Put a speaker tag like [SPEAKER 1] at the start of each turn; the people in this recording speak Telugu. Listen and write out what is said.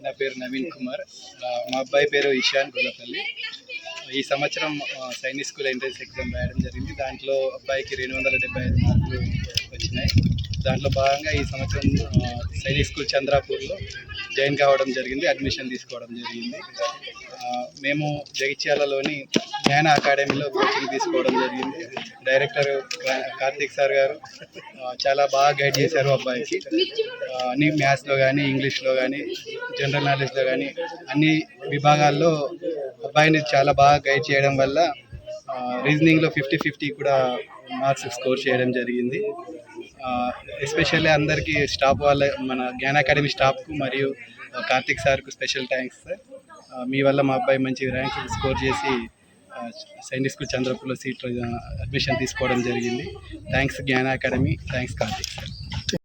[SPEAKER 1] నా పేరు నవీన్ కుమార్. మా అబ్బాయి పేరు ఇషాన్ గుల్లపల్లి. ఈ సంవత్సరం సైనిక్ స్కూల్ ఎంట్రన్స్ ఎగ్జామ్ రాయడం జరిగింది. దాంట్లో అబ్బాయికి 275 మార్కులు వచ్చినాయి. దాంట్లో భాగంగా ఈ సంవత్సరం సైనిక్ స్కూల్ చంద్రాపూర్లో జాయిన్ కావడం జరిగింది, అడ్మిషన్ తీసుకోవడం జరిగింది. మేము జగిత్యాలలోని జ్ఞాన అకాడమీలో కోచింగ్ తీసుకోవడం జరిగింది. డైరెక్టర్ కార్తీక్ సార్ గారు చాలా బాగా గైడ్ చేశారు అబ్బాయికి. అన్ని మ్యాథ్స్లో కానీ, ఇంగ్లీష్లో కానీ, జనరల్ నాలెడ్జ్లో కానీ అన్ని విభాగాల్లో అబ్బాయిని చాలా బాగా గైడ్ చేయడం వల్ల రీజనింగ్లో 50-50 కూడా మార్క్స్ స్కోర్ చేయడం జరిగింది. ఎస్పెషల్లీ అందరికీ స్టాఫ్ వాళ్ళ, మన జ్ఞాన అకాడమీ స్టాఫ్కు మరియు కార్తిక్ సార్కు స్పెషల్ థ్యాంక్స్ సార్. మీ వల్ల మా అబ్బాయి మంచి ర్యాంక్స్ స్కోర్ చేసి సైనిక్ స్కూల్ చంద్రపూర్లో సీట్లో అడ్మిషన్ తీసుకోవడం జరిగింది. థ్యాంక్స్ జ్ఞాన అకాడమీ, థ్యాంక్స్ కార్తిక్ సార్.